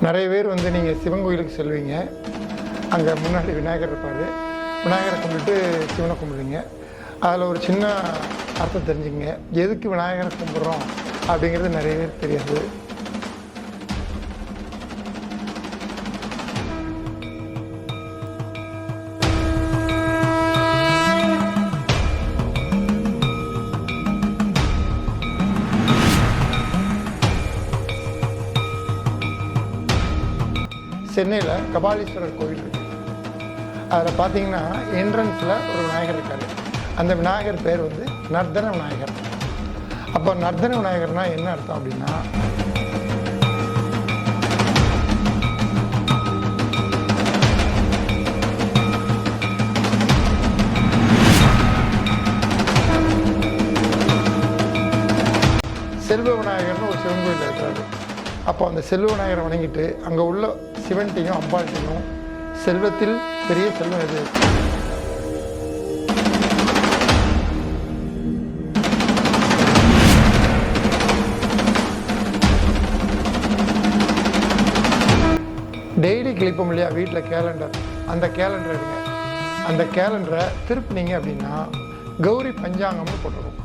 நிறைய பேர் வந்து நீங்கள் சிவன் கோயிலுக்கு செல்வீங்க, அங்கே முன்னாடி விநாயகர் இருப்பார். விநாயகரை கும்பிட்டு சிவனை கும்பிடுவீங்க. அதில் ஒரு சின்ன அர்த்தம் தெரிஞ்சுங்க. எதுக்கு விநாயகரை கும்பிட்றோம் அப்படிங்கிறது நிறைய பேர் தெரியாது. சென்னையில் கபாலீஸ்வரர் கோவில் இருக்குது. அதில் பார்த்தீங்கன்னா என்ட்ரன்ஸில் ஒரு விநாயகர் இருக்கார். அந்த விநாயகர் பேர் வந்து நர்தன விநாயகர். அப்போ நர்தன விநாயகர்னால் என்ன அர்த்தம் அப்படின்னா, செல்வ விநாயகர்னு ஒரு சிவன் கோயில் இருக்கிறாரு. அப்போ அந்த செல்வ விநாயகரை வணங்கிட்டு அங்கே உள்ள சிவன்ட்டையும் அம்பாள்கிட்டையும் செல்வத்தில் பெரிய செல்வம் எது, டெய்லி கிளிப்போம் இல்லையா வீட்டில் கேலண்டர், அந்த கேலண்டர் எடுங்க. அந்த கேலண்டரை திருப்பினீங்க அப்படின்னா கௌரி பஞ்சாங்கம்னு போட்டுருக்கும்.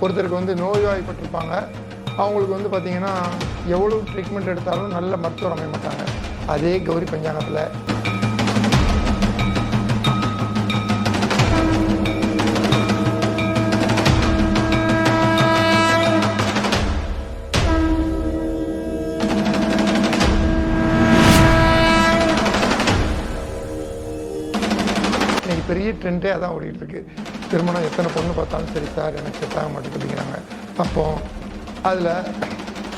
ஒருத்தருக்கு வந்து நோய்வாய்ப்பட்டிருப்பாங்க. அவங்களுக்கு வந்து பார்த்திங்கன்னா எவ்வளோ ட்ரீட்மெண்ட் எடுத்தாலும் நல்ல மருத்துவர் அமைய மாட்டாங்க. அதே கௌரி பஞ்சாங்கத்தில் இன்றைக்கி பெரிய ட்ரெண்டே அதான் ஓடிட்டு இருக்கு. திருமணம் எத்தனை பொண்ணு பார்த்தாலும் சரி சார் எனக்கு செட் ஆக மாட்டேங்குது அப்படிங்கிறாங்க. அப்போது அதில்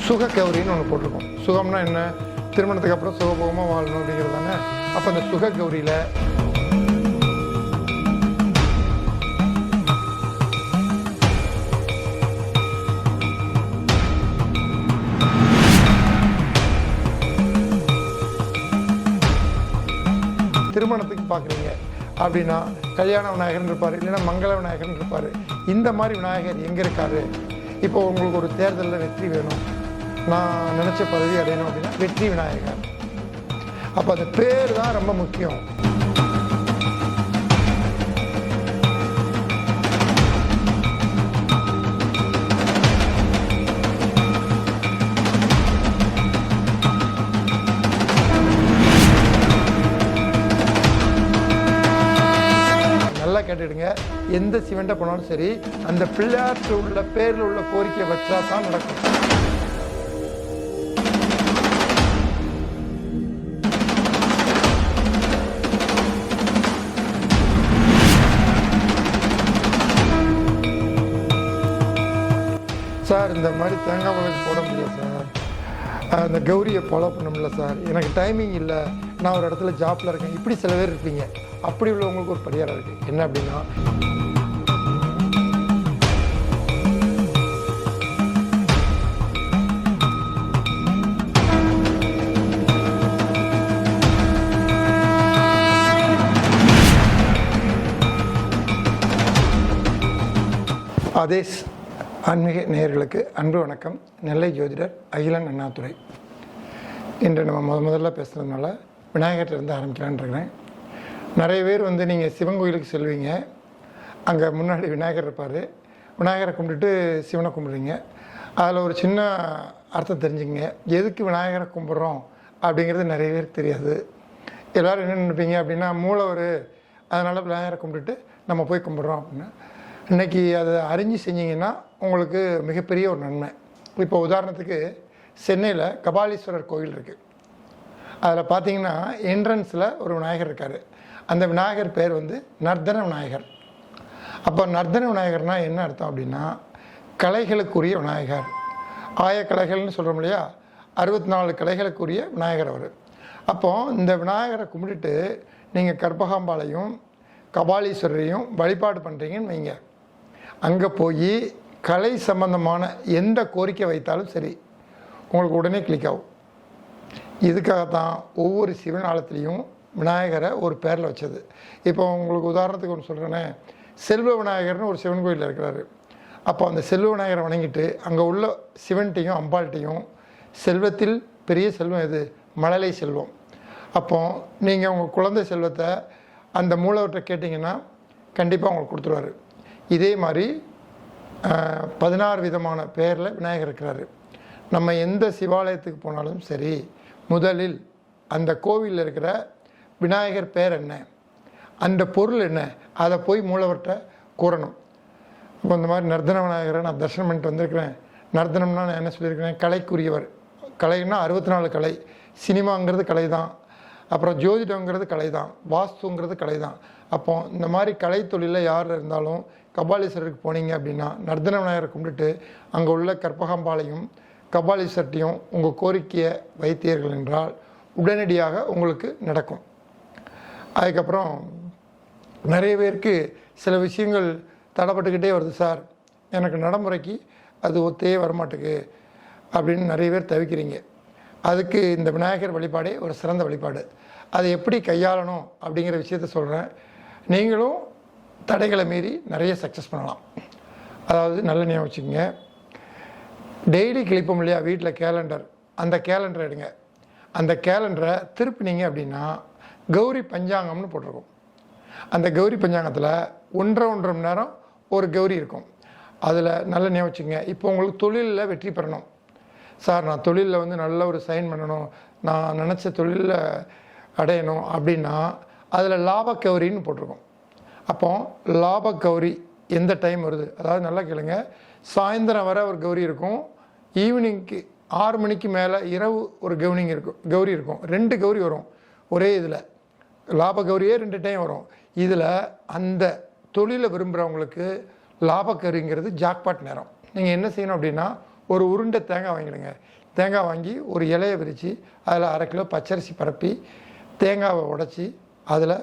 சுக கௌரின்னு ஒன்று போட்டிருக்கோம். சுகம்னா என்ன, திருமணத்துக்கு அப்புறம் சுகபோகமாக வாழணும் அப்படிங்கிறது தானே. அப்போ அந்த சுக கௌரியில் திருமணத்துக்கு பார்க்குறீங்க அப்படின்னா கல்யாண விநாயகர்னு இருப்பார், இல்லைன்னா மங்கள விநாயகர்னு இருப்பார். இந்த மாதிரி விநாயகர் எங்கே இருக்கார்? இப்போ உங்களுக்கு ஒரு தேர்தலில் வெற்றி வேணும், நான் நினச்ச பதவி அடையணும் அப்படின்னா வெற்றி விநாயகர். அப்போ அந்த பேர் தான் ரொம்ப முக்கியம். கேட்டுடுங்க, எந்த சிவன்ட்ட போனாலும் சரி அந்த பிள்ளையாற்று உள்ள பேரில் உள்ள கோரிக்கை வச்சா தான் நடக்கும். சார் இந்த மாதிரி தேங்காய் விளக்கு போட முடியல சார், அந்த கௌரியை ஃபாலோ பண்ண முடியல சார், எனக்கு டைமிங் இல்லை, நான் ஒரு இடத்துல ஜாப்பில் இருக்கேன், இப்படி சில பேர் இருப்பீங்க. அப்படி உள்ளவங்களுக்கு ஒரு பரிகாரம் இருக்குது. என்ன அப்படின்னா, ஆதேஷ் ஆன்மீக நேயர்களுக்கு அன்பு வணக்கம். நெல்லை ஜோதிடர் அகிலன் அண்ணாதுரை. இன்று நம்ம முதல்ல பேசுகிறதுனால விநாயகர்கிட்ட ஆரம்பிக்கலான்னு இருக்கிறேன். நிறைய பேர் வந்து நீங்கள் சிவன் கோயிலுக்கு செல்வீங்க, அங்கே முன்னாடி விநாயகர் இருப்பார். விநாயகரை கும்பிட்டுட்டு சிவனை கும்பிடுவீங்க. அதில் ஒரு சின்ன அர்த்தம் தெரிஞ்சுங்க. எதுக்கு விநாயகரை கும்பிட்றோம் அப்படிங்கிறது நிறைய பேருக்கு தெரியாது. எல்லோரும் என்ன நினைப்பீங்க அப்படின்னா, மூலவர், அதனால் விநாயகரை கும்பிட்டுட்டு நம்ம போய் கும்பிட்றோம் அப்படின்னா. இன்றைக்கி அதை அறிஞ்சு செஞ்சிங்கன்னா உங்களுக்கு மிகப்பெரிய ஒரு நன்மை. இப்போ உதாரணத்துக்கு சென்னையில் கபாலீஸ்வரர் கோவில் இருக்குது. அதில் பார்த்தீங்கன்னா என்ட்ரன்ஸில் ஒரு விநாயகர் இருக்கார். அந்த விநாயகர் பேர் வந்து நர்தன விநாயகர். அப்போ நர்தன விநாயகர்னால் என்ன அர்த்தம் அப்படின்னா, கலைகளுக்குரிய விநாயகர். ஆயக்கலைகள்னு சொல்கிறோம் இல்லையா, 64 கலைகளுக்குரிய விநாயகர் அவர். அப்போது இந்த விநாயகரை கும்பிட்டுட்டு நீங்கள் கற்பகாம்பாளையும் கபாலீஸ்வரரையும் வழிபாடு பண்ணுறீங்கன்னு வைங்க. அங்கே போய் கலை சம்பந்தமான எந்த கோரிக்கை வைத்தாலும் சரி உங்களுக்கு உடனே கிளிக் ஆகும். இதுக்காகத்தான் ஒவ்வொரு சிவன் ஆலயத்துலேயும் விநாயகரை ஒரு பேரில் வச்சது. இப்போ உங்களுக்கு உதாரணத்துக்கு ஒன்று சொல்கிறேன்னே, செல்வ விநாயகர்னு ஒரு சிவன் கோயிலில் இருக்கிறாரு. அப்போ அந்த செல்வ விநாயகரை வணங்கிட்டு அங்கே உள்ள சிவன்ட்டையும் அம்பாள்கிட்டையும் செல்வத்தில் பெரிய செல்வம் எது? மழலை செல்வம். அப்போ நீங்கள் உங்கள் குழந்தை செல்வத்தை அந்த மூலவர்கிட்ட கேட்டிங்கன்னா கண்டிப்பாக உங்களுக்கு கொடுத்துருவாரு. இதே மாதிரி 16 விதமான பேரில் விநாயகர் இருக்கிறாரு. நம்ம எந்த சிவாலயத்துக்கு போனாலும் சரி, முதலில் அந்த கோவிலில் இருக்கிற விநாயகர் பேர் என்ன, அந்த பொருள் என்ன, அதை போய் மூலவர்கிட்ட கூறணும். இப்போ இந்த மாதிரி நர்தன விநாயகரை நான் தரிசனம் பண்ணிட்டு வந்திருக்கிறேன். நர்தனம்னா நான் என்ன சொல்லியிருக்கிறேன்? கலைக்குரியவர். கலைன்னா 64 கலை. சினிமாங்கிறது கலை தான், அப்புறம் ஜோதிடங்கிறது கலை தான், வாஸ்துங்கிறது கலை தான். அப்போ இந்த மாதிரி கலை தொழிலில் யார் இருந்தாலும் கபாலீஸ்வரருக்கு போனீங்க அப்படின்னா நர்தன விநாயகரை கும்பிட்டுட்டு அங்கே உள்ள கற்பகாம்பாளையும் கபாலீஸ்வரத்தையும் உங்கள் கோரிக்கையை வைத்தீர்கள் என்றால் உடனடியாக உங்களுக்கு நடக்கும். அதுக்கப்புறம் நிறைய பேருக்கு சில விஷயங்கள் தடைப்பட்டுக்கிட்டே வருது. சார், எனக்கு நடைமுறைக்கு அது ஒத்தே வரமாட்டுக்கு அப்படின்னு நிறைய பேர் தவிக்கிறீங்க. அதுக்கு இந்த விநாயகர் வழிபாடே ஒரு சிறந்த வழிபாடு. அதை எப்படி கையாளணும் அப்படிங்கிற விஷயத்த சொல்கிறேன். நீங்களும் தடைகளை மீறி நிறைய சக்ஸஸ் பண்ணலாம். அதாவது நல்ல ஞாபகம் வச்சுக்கோங்க, டெய்லி கிளிப்போம் இல்லையா வீட்டில் கேலண்டர், அந்த கேலண்டரை எடுங்க. அந்த கேலண்டரை திருப்பினீங்க அப்படின்னா கௌரி பஞ்சாங்கம்னு போட்டிருக்கும். அந்த கௌரி பஞ்சாங்கத்தில் 1.5 மணி நேரம் ஒரு கௌரி இருக்கும். அதில் நல்ல ஞாபகம் வச்சுக்கோங்க. இப்போ உங்களுக்கு தொழிலில் வெற்றி பெறணும் சார், நான் தொழிலில் வந்து நல்ல ஒரு சைன் பண்ணணும், நான் நினச்ச தொழிலில் அடையணும் அப்படின்னா அதில் லாப கௌரின்னு போட்டிருக்கோம். அப்போ லாப கௌரி எந்த டைம் வருது, அதாவது நல்லா கேளுங்க, சாயந்தரம் வர ஒரு கௌரி இருக்கும், ஈவினிங்க்கு 6 மணிக்கு மேலே இரவு ஒரு கௌரி இருக்கும். 2 கௌரி வரும் ஒரே இதில். லாப கௌரியே 2 டைம் வரும். இதில் அந்த தொழிலை விரும்புகிறவங்களுக்கு லாப கௌரிங்கிறது ஜாக்பாட் நேரம். நீங்கள் என்ன செய்யணும் அப்படின்னா, ஒரு உருண்டை தேங்காய் வாங்கிடுங்க. தேங்காய் வாங்கி ஒரு இலையை விரித்து அதில் 1/2 கிலோ பச்சரிசி பரப்பி தேங்காவை உடைச்சி அதில்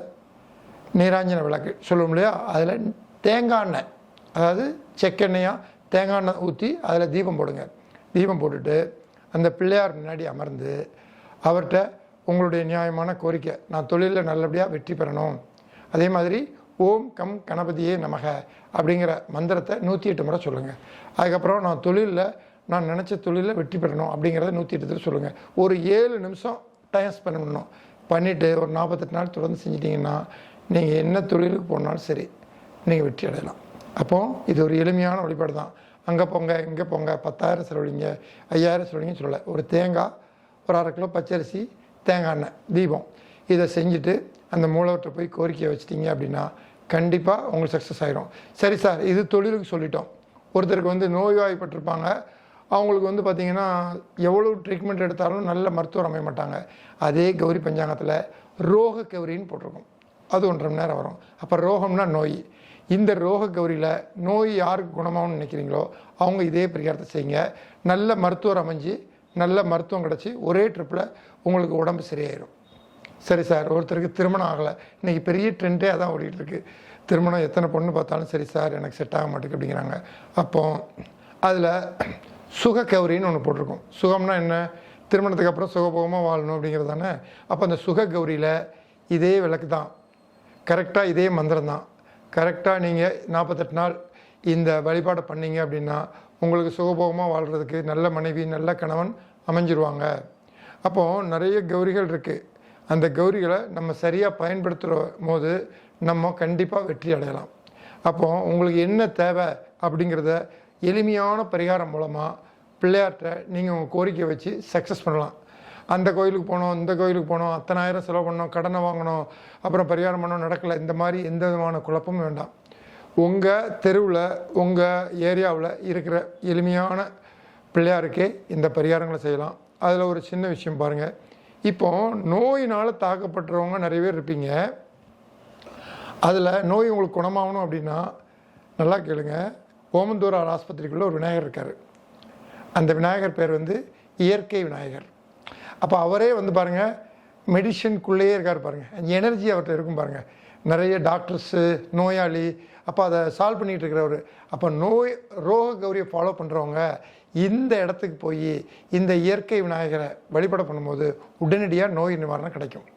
நீராஞ்சன விளக்கு சொல்லுவோம் இல்லையா, அதில் தேங்காய் எண்ணெய், அதாவது செக்கெண்ணெயாக தேங்காய் எண்ணெய் ஊற்றி அதில் தீபம் போடுங்க. தீபம் போட்டுட்டு அந்த பிள்ளையார் முன்னாடி அமர்ந்து அவர்கிட்ட உங்களுடைய நியாயமான கோரிக்கை, நான் தொழிலில் நல்லபடியாக வெற்றி பெறணும், அதே மாதிரி ஓம் கம் கணபதியே நமக அப்படிங்கிற மந்திரத்தை 108 முறை சொல்லுங்கள். அதுக்கப்புறம் நான் நினச்ச தொழிலில் வெற்றி பெறணும் அப்படிங்கிறத 108 தடவை சொல்லுங்கள். ஒரு 7 நிமிஷம் டைம் ஸ்பெண்ட் பண்ணணும். பண்ணிவிட்டு ஒரு 48 நாள் தொடர்ந்து செஞ்சிட்டிங்கன்னா நீங்கள் என்ன தொழிலுக்கு போனாலும் சரி நீங்கள் வெற்றி அடையலாம். அப்போது இது ஒரு எளிமையான வழிபாடு தான். அங்கே போங்க இங்கே போங்க 10,000 செலவழிங்க 5,000 செலவழிங்கன்னு சொல்லலை. ஒரு தேங்காய், ஒரு 1/2 கிலோ பச்சரிசி, தேங்காய் எண்ணெய், தீபம், இதை செஞ்சுட்டு அந்த மூலவர்கிட்ட போய் கோரிக்கையை வச்சிட்டிங்க அப்படின்னா கண்டிப்பாக உங்களுக்கு சக்ஸஸ் ஆகிடும். சரி சார், இது தொழிலுக்கு சொல்லிட்டோம். ஒருத்தருக்கு வந்து நோய்வாய்ப்பட்டிருப்பாங்க, அவங்களுக்கு வந்து பார்த்திங்கன்னா எவ்வளோ ட்ரீட்மெண்ட் எடுத்தாலும் நல்ல மருத்துவர் அமைய மாட்டாங்க. அதே கௌரி பஞ்சாங்கத்தில் ரோக கௌரின்னு போட்டிருக்கும். அது 1.5 மணி நேரம் வரும். அப்போ ரோகம்னா நோய். இந்த ரோக கௌரியில் நோய் யாருக்கு குணமாகணும்னு நினைக்கிறீங்களோ அவங்க இதே பரிகாரத்தை செய்யுங்க. நல்ல மருத்துவர் அமைஞ்சு நல்ல மருத்துவம் கிடச்சி ஒரே ட்ரிப்பில் உங்களுக்கு உடம்பு சரியாயிடும். சரி சார், ஒருத்தருக்கு திருமணம் ஆகலை, இன்றைக்கி பெரிய ட்ரெண்டே அதான் ஓடிட்டுருக்கு. திருமணம் எத்தனை பொண்ணு பார்த்தாலும் சரி சார் எனக்கு செட் ஆக மாட்டேங்குது அப்படிங்கிறாங்க. அப்போது அதில் சுக கௌரின்னு ஒன்று போட்டிருக்கோம். சுகம்னா என்ன? திருமணத்துக்கு அப்புறம் சுகபோகமாக வாழணும் அப்படிங்கிறது தானே. அப்போ அந்த சுக கௌரியில் இதே விளக்கு தான், கரெக்டாக இதே மந்திரம் தான். கரெக்டாக நீங்கள் 48 நாள் இந்த வழிபாடை பண்ணீங்க அப்படின்னா உங்களுக்கு சுகபோகமாக வாழ்கிறதுக்கு நல்ல மனைவி நல்ல கணவன் அமைஞ்சிருவாங்க. அப்போது நிறைய கௌரிகள் இருக்குது. அந்த கௌரிகளை நம்ம சரியாக பயன்படுத்துகிற போது நம்ம கண்டிப்பாக வெற்றி அடையலாம். அப்போது உங்களுக்கு என்ன தேவை அப்படிங்கிறத எளிமையான பரிகாரம் மூலமாக பிள்ளையார்கிட்ட நீங்கள் உங்கள் கோரிக்கை வச்சு சக்ஸஸ் பண்ணலாம். அந்த கோயிலுக்கு போனோம், இந்த கோயிலுக்கு போனோம், 10,000 செலவு பண்ணோம், கடனை வாங்கினோம், அப்புறம் பரிகாரம் பண்ணோம், நடக்கலை, இந்த மாதிரி எந்த விதமான குழப்பமும் வேண்டாம். உங்கள் தெருவில் உங்கள் ஏரியாவில் இருக்கிற எளிமையான பிள்ளையாருக்கே இந்த பரிகாரங்களை செய்யலாம். அதில் ஒரு சின்ன விஷயம் பாருங்கள். இப்போது நோயினால் தாக்கப்பட்டவங்க நிறைய பேர் இருப்பீங்க. அதில் நோய் உங்களுக்கு குணமாகணும் அப்படின்னா நல்லா கேளுங்க. ஓமந்தூரார் ஆஸ்பத்திரிக்குள்ளே ஒரு விநாயகர் இருக்கார். அந்த விநாயகர் பேர் வந்து இயற்கை விநாயகர். அப்போ அவரே வந்து பாருங்கள் மெடிஷனுக்குள்ளேயே இருக்கார் பாருங்கள். அந்த எனர்ஜி அவர்கிட்ட இருக்கும் பாருங்கள். நிறைய டாக்டர்ஸு, நோயாளி, அப்போ அதை சால்வ் பண்ணிகிட்டு இருக்கிறவர். அப்போ ரோக கௌரியை ஃபாலோ பண்ணுறவங்க இந்த இடத்துக்கு போய் இந்த இயற்கை விநாயகரை வழிபாடு பண்ணும்போது உடனடியாக நோய் நிவாரணம் கிடைக்கும்.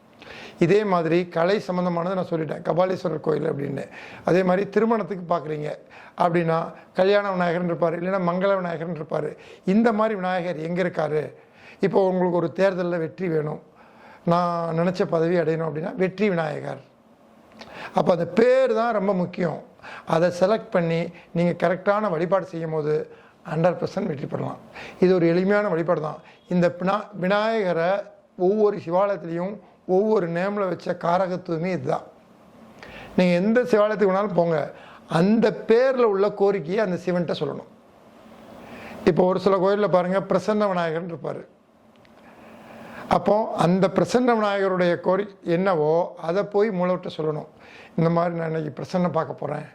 இதே மாதிரி கலை சம்மந்தமானது நான் சொல்லிட்டேன், கபாலீஸ்வரர் கோயில் அப்படின்னு. அதே மாதிரி திருமணத்துக்கு பார்க்குறீங்க அப்படின்னா கல்யாண விநாயகர்னு இருப்பார், இல்லைன்னா மங்கள விநாயகர்னு இருப்பார். இந்த மாதிரி விநாயகர் எங்கே இருக்கார்? இப்போ உங்களுக்கு ஒரு தேர்தலில் வெற்றி வேணும், நான் நினச்ச பதவி அடையணும் அப்படின்னா வெற்றி விநாயகர். அப்போ அந்த பேர் தான் ரொம்ப முக்கியம். அதை செலக்ட் பண்ணி நீங்கள் கரெக்டான வழிபாடு செய்யும் போது 100% வெற்றி பெறலாம். இது ஒரு எளிமையான வழிபாடு தான். இந்த விநாயகரை ஒவ்வொரு சிவாலயத்துலேயும் ஒவ்வொரு நேமில் வச்ச காரகத்துவமே இதுதான். நீங்கள் எந்த சிவாலயத்துக்கு வேணாலும் போங்க, அந்த பேரில் உள்ள கோரிக்கையை அந்த சிவன்கிட்ட சொல்லணும். இப்போ ஒரு சில கோயிலில் பாருங்கள் பிரசன்ன விநாயகர்னு இருப்பார். அப்போ அந்த பிரசன்ன விநாயகருடைய என்னவோ அதை போய் மூலவர்கிட்ட சொல்லணும். இந்த மாதிரி நான் இன்றைக்கி பிரசன்ன பார்க்க போகிறேன்,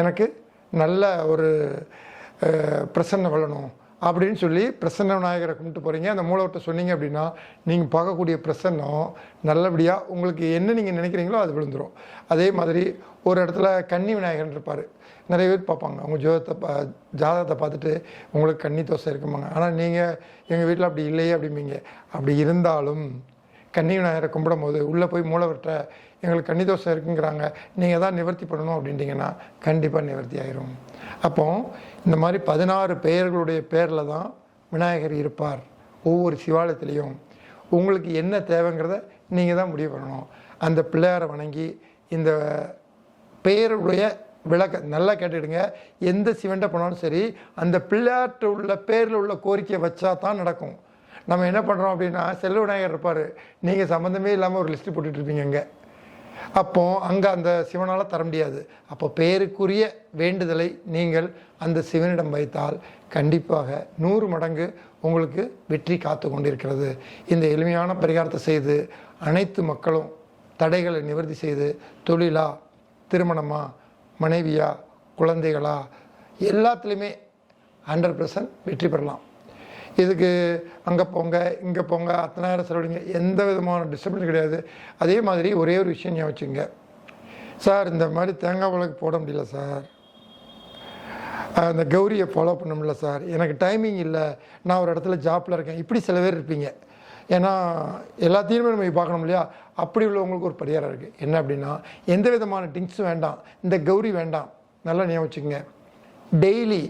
எனக்கு நல்ல ஒரு பிரசன்னம் வரணும் அப்படின்னு சொல்லி பிரசன்ன விநாயகரை கும்பிட்டு போகிறீங்க. அந்த மூலவர்கிட்ட சொன்னீங்க அப்படின்னா நீங்கள் பார்க்கக்கூடிய பிரசன்னம் நல்லபடியாக உங்களுக்கு என்ன நீங்கள் நினைக்கிறீங்களோ அது விழுந்துடும். அதே மாதிரி ஒரு இடத்துல கன்னி விநாயகர் இருப்பார். நிறைய பேர் பார்ப்பாங்க, அவங்க ஜாதகத்தை பார்த்துட்டு உங்களுக்கு கன்னி தோசை இருக்குமாங்க. ஆனால் நீங்கள் எங்கள் வீட்டில் அப்படி இல்லையே அப்படிம்பீங்க. அப்படி இருந்தாலும் கன்னி விநாயகரை கும்பிடும் போது உள்ளே போய் மூலவர்கிட்ட எங்களுக்கு கன்னி தோசை இருக்குங்கிறாங்க, நீங்கள் தான் நிவர்த்தி பண்ணணும் அப்படின்ட்டிங்கன்னா கண்டிப்பாக நிவர்த்தி ஆயிரும். அப்போ இந்த மாதிரி 16 பெயர்களுடைய பேரில் தான் விநாயகர் இருப்பார் ஒவ்வொரு சிவாலயத்துலேயும். உங்களுக்கு என்ன தேவைங்கிறத நீங்கள் தான் முடிவு பண்ணணும். அந்த பிள்ளையாரை வணங்கி இந்த பெயருடைய விளக்க நல்லா கேட்டுடுங்க. எந்த சிவன்ட்ட போனாலும் சரி, அந்த பிள்ளையார்ட்ட உள்ள பேரில் உள்ள கோரிக்கையை வச்சா தான் நடக்கும். நம்ம என்ன பண்ணுறோம் அப்படின்னா, செல்வ விநாயகர் இருப்பார், நீங்கள் சம்மந்தமே இல்லாமல் ஒரு லிஸ்ட்டு போட்டுட்ருப்பீங்க அங்கே. அப்போ அங்கே அந்த சிவனால் தர முடியாது. அப்போ பேருக்குரிய வேண்டுதலை நீங்கள் அந்த சிவனிடம் வைத்தால் கண்டிப்பாக 100 மடங்கு உங்களுக்கு வெற்றி காத்து கொண்டிருக்கிறது. இந்த எளிமையான பரிகாரத்தை செய்து அனைத்து மக்களும் தடைகளை நிவர்த்தி செய்து தொழிலா, திருமணமா, மனைவியா, குழந்தைகளா, எல்லாத்துலேயுமே 100% வெற்றி பெறலாம். இதுக்கு அங்கே போங்க இங்கே போங்க 10,000 செலவழிங்க, எந்த விதமான டிஸ்டர்பன்ஸ் கிடையாது. அதே மாதிரி ஒரே ஒரு விஷயம் ஞாபகம் வச்சுங்க சார், இந்த மாதிரி தேங்காய் விளக்கு போட முடியல சார், அந்த கௌரியை ஃபாலோ பண்ண முடியல சார், எனக்கு டைமிங் இல்லை, நான் ஒரு இடத்துல ஜாப்பில் இருக்கேன், இப்படி சில பேர் இருப்பீங்க. ஏன்னா எல்லாத்தையுமே நம்ம பார்க்கணும் இல்லையா? அப்படி உள்ளவங்களுக்கு ஒரு பரிகாரம் இருக்குது. என்ன அப்படின்னா, எந்த விதமான டிங்ஸும் வேண்டாம், இந்த கௌரி வேண்டாம். நல்லா ஞாபகம் வச்சுக்கோங்க. டெய்லி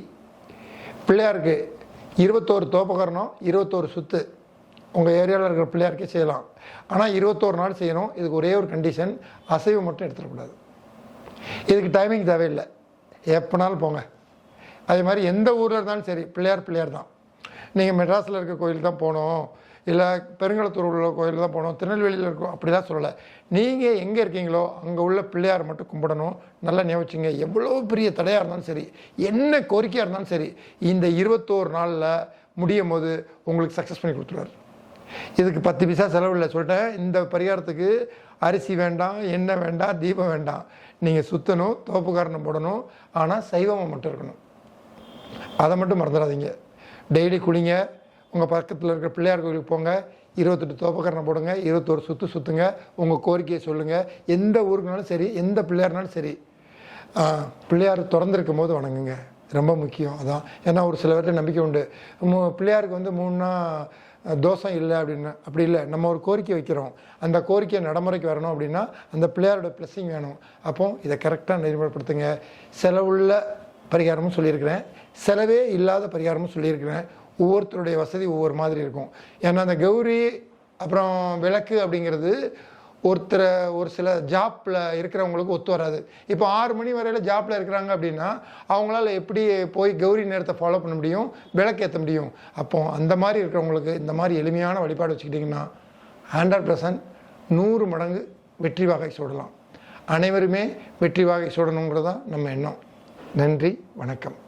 பிள்ளையாருக்கு 21 தோப்பகரணம், 21 சுத்து உங்கள் ஏரியாவில் இருக்கிற பிள்ளையாருக்கே செய்யலாம். ஆனால் 21 நாள் செய்யணும். இதுக்கு ஒரே ஒரு கண்டிஷன், அசைவம் மட்டும் எடுத்துடக்கூடாது. இதுக்கு டைமிங் தேவையில்லை, எப்போனாலும் போங்க. அதே மாதிரி எந்த ஊரில் இருந்தாலும் சரி, பிள்ளையார் தான். நீங்கள் மெட்ராஸில் இருக்க கோயில் தான் போகணும், இல்லை பெருங்கலத்தூர் உள்ள கோயில் தான் போகணும், திருநெல்வேலியில் இருக்கும் அப்படி தான் சொல்லலை. நீங்கள் எங்கே இருக்கீங்களோ அங்கே உள்ள பிள்ளையார் மட்டும் கும்பிடணும். நல்லா ஞாபகிங்க. எவ்வளோ பெரிய தடையாக இருந்தாலும் சரி, என்ன கோரிக்கையாக இருந்தாலும் சரி, இந்த 21 நாளில் முடியும் போது உங்களுக்கு சக்ஸஸ் பண்ணி கொடுத்துருவார். இதுக்கு 10 பைசா செலவு இல்லை சொல்லிட்டேன். இந்த பரிகாரத்துக்கு அரிசி வேண்டாம், எண்ணெய் வேண்டாம், தீபம் வேண்டாம். நீங்கள் சுற்றணும், தோப்புக்காரணம் போடணும், ஆனால் சைவமாக மட்டும் இருக்கணும். அதை மட்டும் மறந்துடாதீங்க. டெய்லி குளிங்க, உங்கள் பக்கத்தில் இருக்கிற பிள்ளையார் கோயிலுக்கு போங்க, 28 தோப்பக்கரணம் போடுங்க, 21 சுற்றுங்க, உங்கள் கோரிக்கையை சொல்லுங்கள். எந்த ஊருக்குனாலும் சரி, எந்த பிள்ளையார்னாலும் சரி, பிள்ளையார் திறந்துருக்கும் போது வணங்குங்க, ரொம்ப முக்கியம் அதான். ஏன்னா ஒரு சில பேர்கிட்ட நம்பிக்கை உண்டு, பிள்ளையாருக்கு 3 தோஷம் இல்லை அப்படின்னு. அப்படி இல்லை, நம்ம ஒரு கோரிக்கை வைக்கிறோம், அந்த கோரிக்கையை நடைமுறைக்கு வரணும் அப்படின்னா அந்த பிள்ளையாரோட பிளஸிங் வேணும். அப்போ இதை கரெக்டாக நெறிமுறைப்படுத்துங்க. செலவுள்ள பரிகாரமும் சொல்லியிருக்கிறேன், செலவே இல்லாத பரிகாரமும் சொல்லியிருக்கிறேன். ஒவ்வொருத்தருடைய வசதி ஒவ்வொரு மாதிரி இருக்கும். ஏன்னா அந்த கௌரி அப்புறம் விளக்கு அப்படிங்கிறது ஒரு சில ஜாப்பில் இருக்கிறவங்களுக்கு ஒத்து வராது. இப்போ 6 மணி வரையில் ஜாப்பில் இருக்கிறாங்க அப்படின்னா அவங்களால எப்படி போய் கௌரி நேரத்தை ஃபாலோ பண்ண முடியும், விளக்கு ஏற்ற முடியும்? அப்போ அந்த மாதிரி இருக்கிறவங்களுக்கு இந்த மாதிரி எளிமையான வழிபாடு வச்சுக்கிட்டிங்கன்னா 100% 100 மடங்கு வெற்றி வாகை சூடலாம். அனைவருமே வெற்றி வாகை சூடணுங்கிறது தான் நம்ம எண்ணம். நன்றி, வணக்கம்.